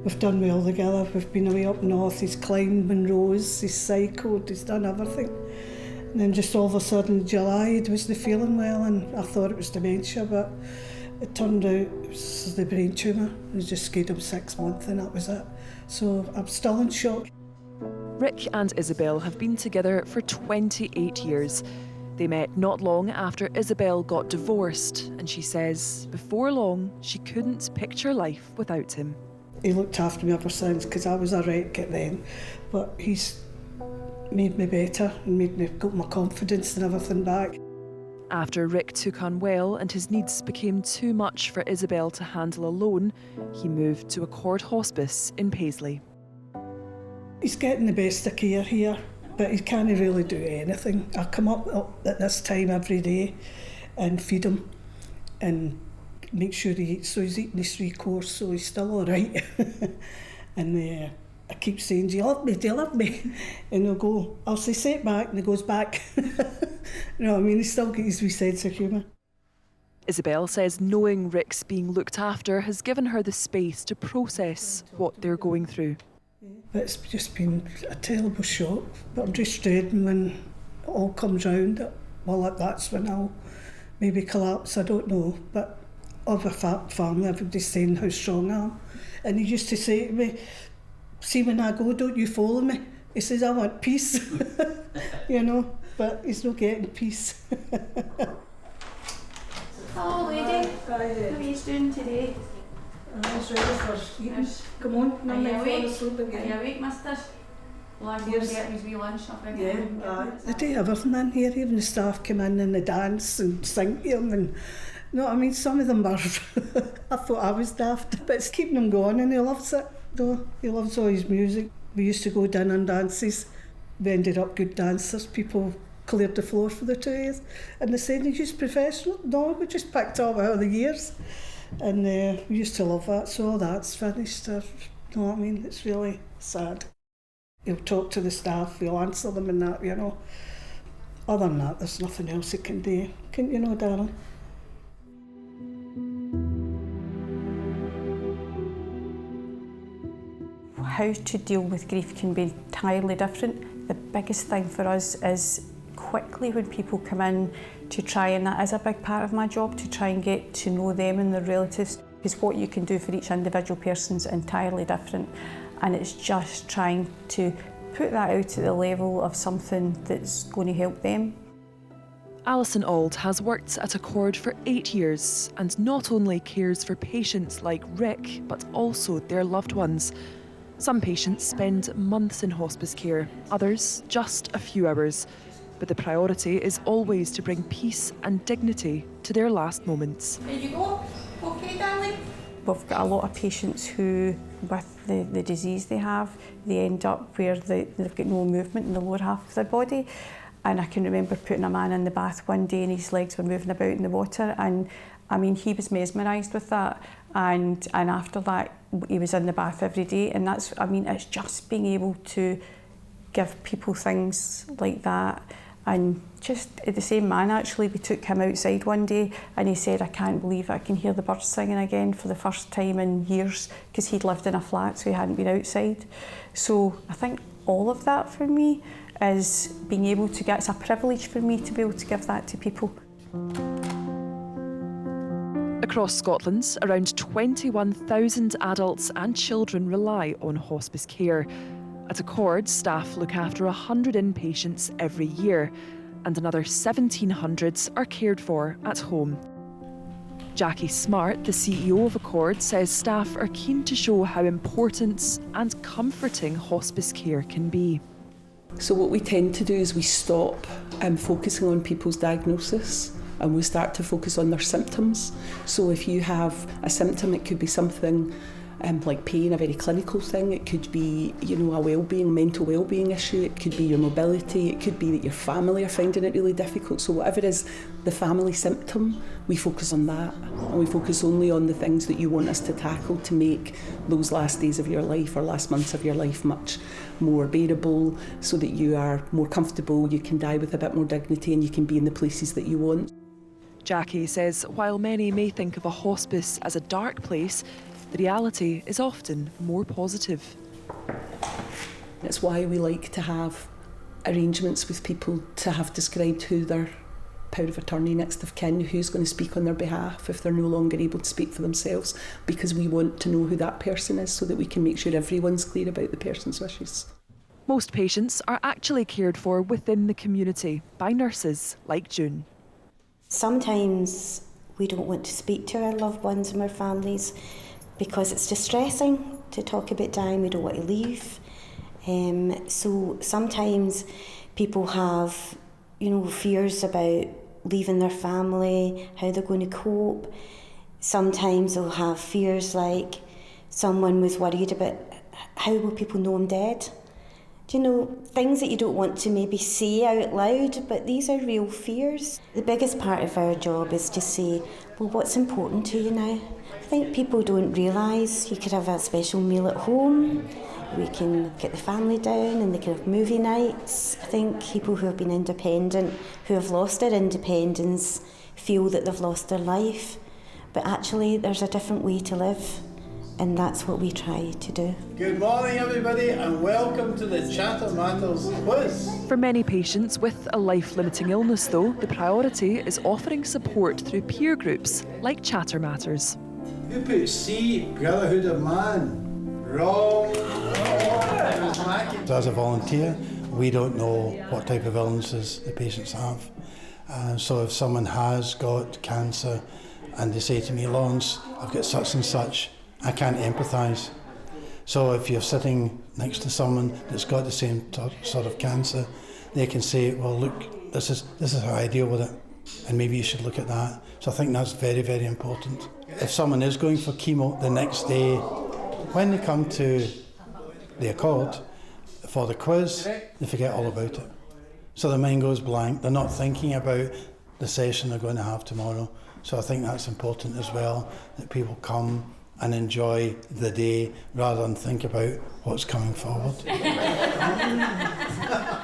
We've done well together. We've been away up north, he's climbed Monroe's, he's cycled, he's done everything. And then just all of a sudden in July he wasn't feeling well, and I thought it was dementia, but it turned out it was the brain tumour. We just gave him 6 months and that was it. So I'm still in shock. Rick and Isabel have been together for 28 years. They met not long after Isabel got divorced, and she says before long she couldn't picture life without him. He looked after me ever since, because I was a wreck at then, but he's made me better and made me got my confidence and everything back. After Rick took unwell and his needs became too much for Isabel to handle alone, he moved to Accord Hospice in Paisley. He's getting the best of care here, but he can't really do anything. I come up at this time every day and feed him and make sure he eats. So he's eating his 3 course, so he's still all right. And I keep saying, do you love me, do you love me? And he'll go, I'll say it back, and he goes back. You know what I mean? He's still got his wee sense of humour. Isabel says knowing Rick's being looked after has given her the space to process what they're going through. But it's just been a terrible shock. But I'm just dreading when it all comes round. Well, that's when I'll maybe collapse, I don't know. But of a family, everybody's saying how strong I am. And he used to say to me, see when I go, don't you follow me? He says, I want peace. You know, but he's not getting peace. Hello lady, how are you doing today? I was ready for eating. Come on, are you awake? Again. Are you awake, mister? Well, I'm going to get his wee lunch up again. Yeah, they do everything in here. Even the staff come in and they dance and sing to him. And, you know what I mean? Some of them are, I thought I was daft, but it's keeping him going and he loves it. Though. He loves all his music. We used to go down on dances. We ended up good dancers. People cleared the floor for the 2 years. And they said, are you just professional? No, we just picked up over the years. And we used to love that, so all that's finished. You know what I mean? It's really sad. He'll talk to the staff, he'll answer them and that, you know. Other than that, there's nothing else he can do. Couldn't you know, darling? How to deal with grief can be entirely different. The biggest thing for us is quickly when people come in to try, and that is a big part of my job, to try and get to know them and their relatives, because what you can do for each individual person is entirely different, and it's just trying to put that out at the level of something that's going to help them. Alison Auld has worked at Accord for 8 years and not only cares for patients like Rick, but also their loved ones. Some patients spend months in hospice care, others just a few hours. But the priority is always to bring peace and dignity to their last moments. There you go. Okay, darling? We've got a lot of patients who, with the disease they have, they end up where they've got no movement in the lower half of their body. And I can remember putting a man in the bath one day and his legs were moving about in the water, and I mean, he was mesmerised with that. And after that, he was in the bath every day. And that's, I mean, it's just being able to give people things like that. And just the same man, actually, we took him outside one day and he said, I can't believe I can hear the birds singing again for the first time in years, because he'd lived in a flat, so he hadn't been outside. So I think all of that for me is being able to get, it's a privilege for me to be able to give that to people. Across Scotland, around 21,000 adults and children rely on hospice care. At Accord, staff look after 100 inpatients every year, and another 1,700 are cared for at home. Jackie Smart, the CEO of Accord, says staff are keen to show how important and comforting hospice care can be. So what we tend to do is we stop focusing on people's diagnosis and we start to focus on their symptoms. So if you have a symptom, it could be something like pain, a very clinical thing. It could be, you know, a mental well-being issue. It could be your mobility. It could be that your family are finding it really difficult. So whatever is the family symptom, we focus on that. And we focus only on the things that you want us to tackle to make those last days of your life or last months of your life much more bearable, so that you are more comfortable, you can die with a bit more dignity, and you can be in the places that you want. Jackie says while many may think of a hospice as a dark place, the reality is often more positive. It's why we like to have arrangements with people to have described who their power of attorney, next of kin, who's going to speak on their behalf if they're no longer able to speak for themselves, because we want to know who that person is so that we can make sure everyone's clear about the person's wishes. Most patients are actually cared for within the community by nurses like June. Sometimes we don't want to speak to our loved ones and our families because it's distressing to talk about dying. We don't want to leave. So sometimes people have, fears about leaving their family, how they're going to cope. Sometimes they'll have fears like someone was worried about how will people know I'm dead. Things that you don't want to maybe say out loud, but these are real fears. The biggest part of our job is to say, well, what's important to you now? I think people don't realise you could have a special meal at home. We can get the family down and they can have movie nights. I think people who have been independent, who have lost their independence, feel that they've lost their life. But actually, there's a different way to live. And that's what we try to do. Good morning, everybody, and welcome to the Chatter Matters quiz. For many patients with a life-limiting illness, though, the priority is offering support through peer groups like Chatter Matters. Who put C, Brotherhood of Man? Wrong. As a volunteer, we don't know what type of illnesses the patients have. So if someone has got cancer and they say to me, Lawrence, I've got such and such, I can't empathise. So if you're sitting next to someone that's got the same sort of cancer, they can say, well, look, this is how I deal with it, and maybe you should look at that. So I think that's very, very important. If someone is going for chemo the next day, when they come to the Accord for the quiz, they forget all about it. So their mind goes blank. They're not thinking about the session they're going to have tomorrow. So I think that's important as well, that people come and enjoy the day rather than think about what's coming forward.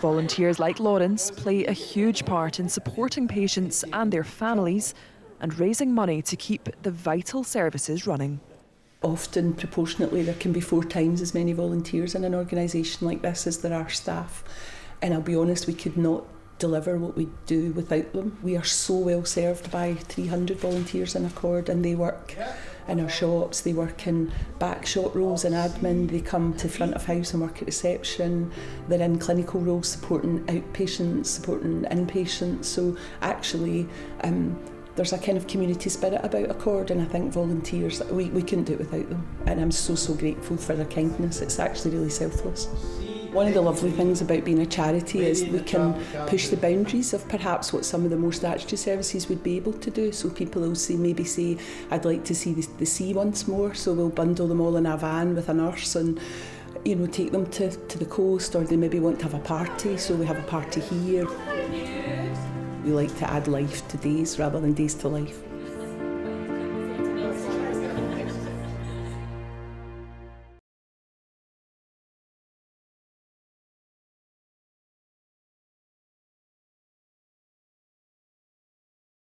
Volunteers like Lawrence play a huge part in supporting patients and their families and raising money to keep the vital services running. Often, proportionately, there can be 4 times as many volunteers in an organisation like this as there are staff. And I'll be honest, we could not deliver what we do without them. We are so well served by 300 volunteers in Accord, and they work in our shops, they work in back shop roles and admin, they come to front of house and work at reception, they're in clinical roles supporting outpatients, supporting inpatients. So actually there's a kind of community spirit about Accord, and I think volunteers, we couldn't do it without them, and I'm so grateful for their kindness. It's actually really selfless. One of the lovely things about being a charity is we can push the boundaries of perhaps what some of the more statutory services would be able to do. So people will maybe say, I'd like to see the sea once more, so we'll bundle them all in a van with a nurse and take them to the coast, or they maybe want to have a party, so we have a party here. We like to add life to days rather than days to life.